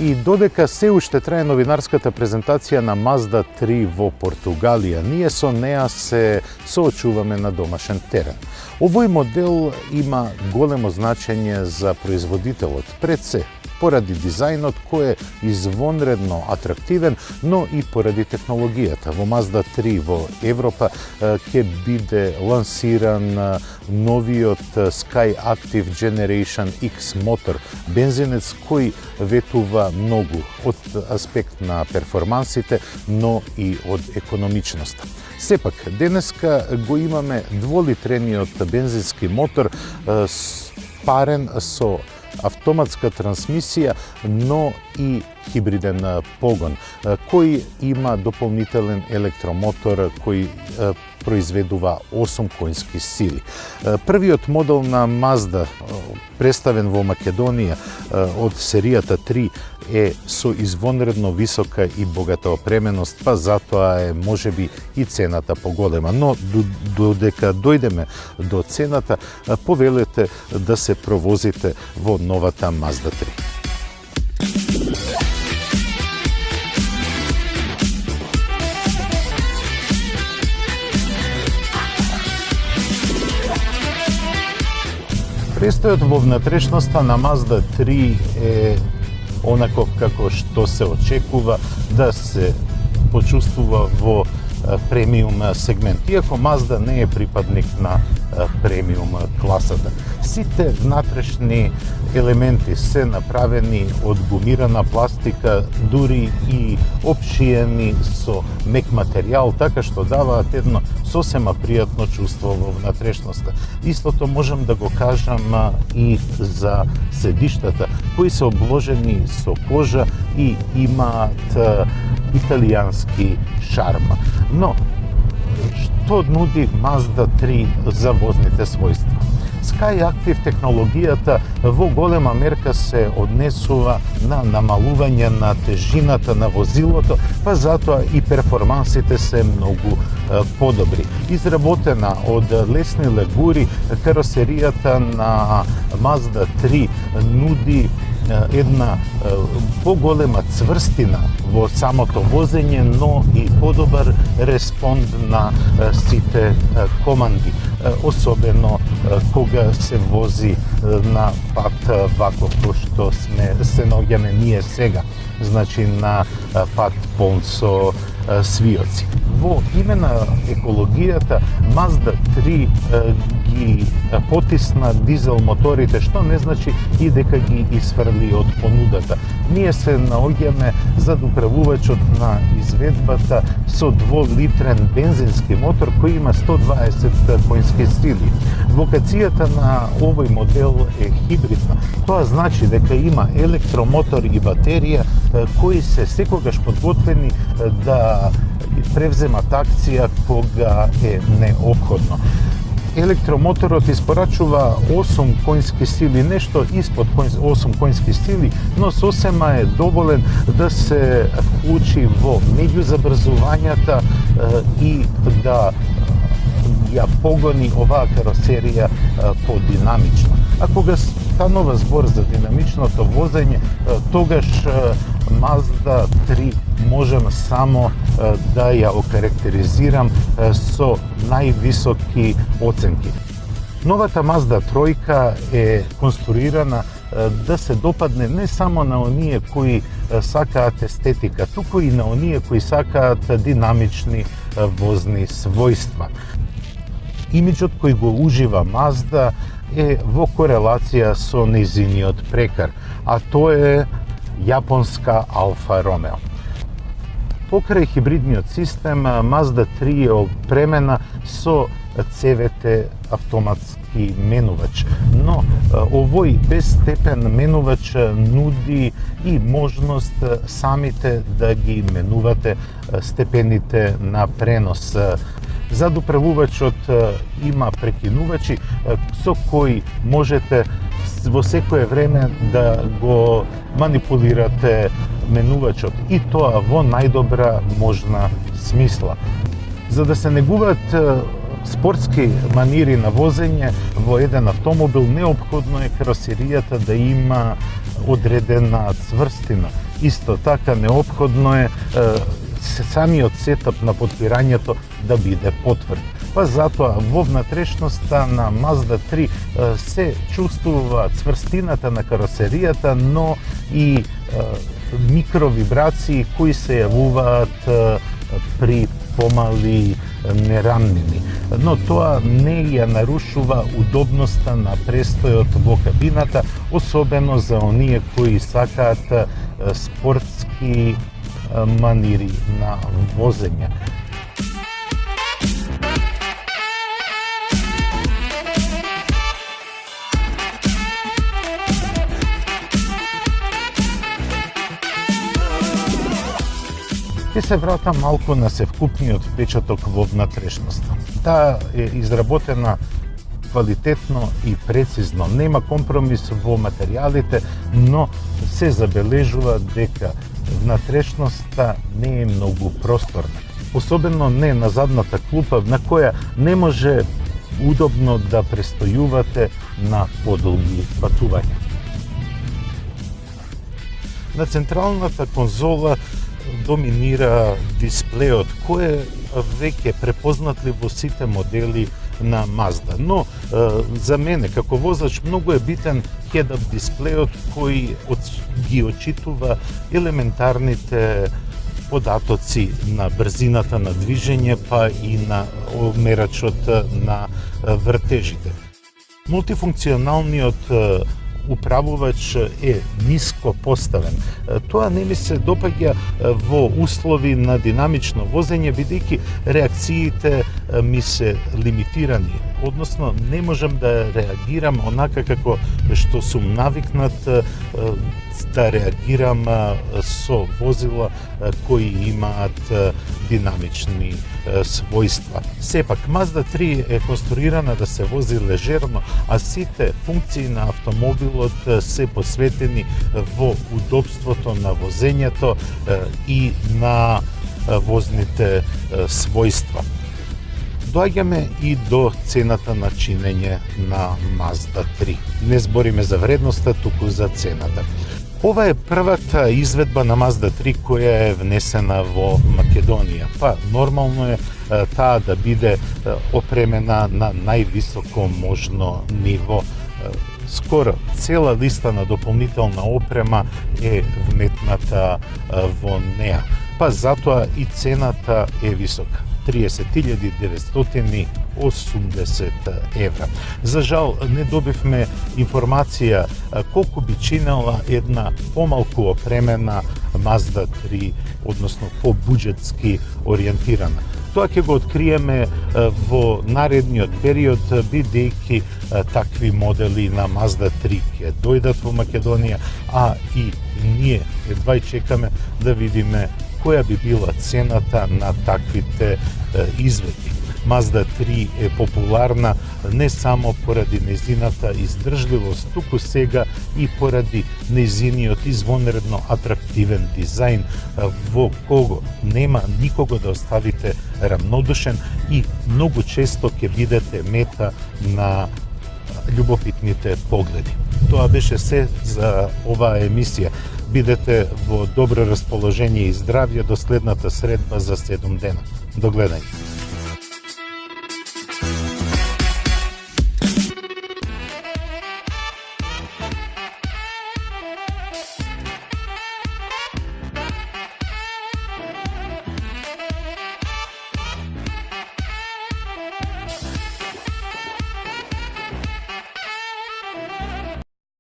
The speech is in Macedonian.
И додека се уште трае новинарската презентација на Mazda 3 во Португалија, ние со неа се соочуваме на домашен терен. Овој модел има големо значење за производителот, пред се поради дизајнот кој е извонредно атрактивен, но и поради технологијата. Во Mazda 3 во Европа ќе биде лансиран новиот Skyactiv Generation X мотор, бензинец кој ветува многу од аспект на перформансите, но и од економичноста. Сепак, денеска го имаме дволитрениот бензински мотор, парен со автоматска трансмисија, но и хибриден погон, кој има дополнителен електромотор кој произведува 8 коњски сили. Првиот модел на Mazda, представен во Македонија од серијата 3, е со извонредно висока и богата опременост, па затоа е можеби и цената поголема. Но додека дојдеме до цената, повелете да се провозите во новата Mazda 3. Престојот во внатрешноста на Mazda 3 е онаков како што се очекува да се почувствува во премиум сегмент, иако Mazda не е припадник на премиум класата. Сите внатрешни елементи се направени од гумирана пластика, дури и обшиени со мек материјал, така што даваат едно сосема пријатно чувство во внатрешноста. Истото можам да го кажам и за седиштата, кои се обложени со кожа и имаат италијански шарм. Но, што нуди Mazda 3 за возните својства? Skyactiv технологијата во голема мерка се однесува на намалување на тежината на возилото, па затоа и перформансите се многу подобри. Изработена од лесни легури, каросеријата на Mazda 3 нуди една поголема цврстина во самото возење, но и подобар респонд на сите команди, особено кога се вози на пат ваков кој што се наоѓаме ние сега, значи на пат полн со свиоци. Во име на екологијата, Mazda 3 ги потисна дизел моторите, што не значи и дека ги изфрли од понудата. Ние се наоѓаме зад управувачот на изведбата со дволитрен бензински мотор кој има 120 коњски сили. Вокацијата на овој модел е хибридна. Тоа значи дека има електромотор и батерија кои се секогаш подготвени да превземат акција кога е неопходно. Електромоторот испорачува 8 коњски сили, нешто испод 8 коњски сили, но сосема е доволен да се вклучи во меѓузабрзувањата и да ја погони оваа каросерија подинамично. А кога станува збор за динамичното возење, тогаш Mazda 3 можам само да ја окарактеризирам со највисоки оценки. Новата Mazda 3 е конструирана да се допадне не само на оние кои сакаат естетика, туку и на оние кои сакаат динамични возни својства. Имиджот кој го ужива Mazda е во корелација со нејзиниот прекар, а тоа е јапонска Алфа Ромео. Покрај хибридниот систем, Mazda 3 е опремена со CVT автоматски менувач, но овој безстепен менувач нуди и можност самите да ги менувате степените на пренос. Зад управувачот има прекинувачи со кои можете во секое време да го манипулирате менувачот и тоа во најдобра можна смисла. За да се негуваат спортски манири на возење во еден автомобил, неопходно е каросеријата да има одредена цврстина. Исто така неопходно е самиот сетап на подпирањето да биде потврд. Па затоа во внатрешноста на Mazda 3 се чувствува цврстината на каросеријата, но и микровибрации кои се јавуваат при помали нерамнини. Но тоа не ја нарушува удобноста на престојот во кабината, особено за оние кои сакаат спортски манири на возење. Ќе се вратам малку на севкупниот впечаток во внатрешноста. Таа е изработена квалитетно и прецизно. Нема компромис во материјалите, но се забележува дека внатрешноста не е многу просторна. Особено не на задната клупа, на која не може удобно да престојувате на подолги патувања. На централната конзола доминира дисплеот, кој е веќе препознатли во сите модели на Mazda. Но за мене, како возач, многу е битен head-up дисплеот кој ги очитува елементарните податоци на брзината на движење, па и на мерачот на вртежите. Мултифункционалниот управувач е ниско поставен. Тоа не ми се допаѓа во услови на динамично возење, бидејќи реакциите ми се лимитирани. Односно, не можам да реагирам онака како што сум навикнат да реагирам со возила кои имаат динамични својства. Сепак, Mazda 3 е конструирана да се вози лежерно, а сите функции на автомобилот се посветени во удобството на возењето и на возните својства. Доаѓаме и до цената на чинење на Mazda 3. Не збориме за вредноста, туку за цената. Ова е првата изведба на Mazda 3 која е внесена во Македонија. Па нормално е таа да биде опремена на највисоко можно ниво. Скоро цела листа на дополнителна опрема е вметната во неа. Па затоа и цената е висока. 30.980 евра. За жал, не добивме информација колку би чинела една помалку опремена Mazda 3, односно по-буџетски ориентирана. Тоа ќе го откриеме во наредниот период, бидејќи такви модели на Mazda 3 ќе дојдат во Македонија, а и ние едва и чекаме да видиме која би била цената на таквите изведби. Mazda 3 е популарна не само поради нејзината издржливост, туку сега и поради нејзиниот извонредно атрактивен дизајн, во кого нема никого да оставите рамнодушен и многу често ќе бидете мета на љубопитните погледи. Тоа беше се за оваа емисија. Бидете во добро расположение и здравје до следната средба за 7 дена. До гледање.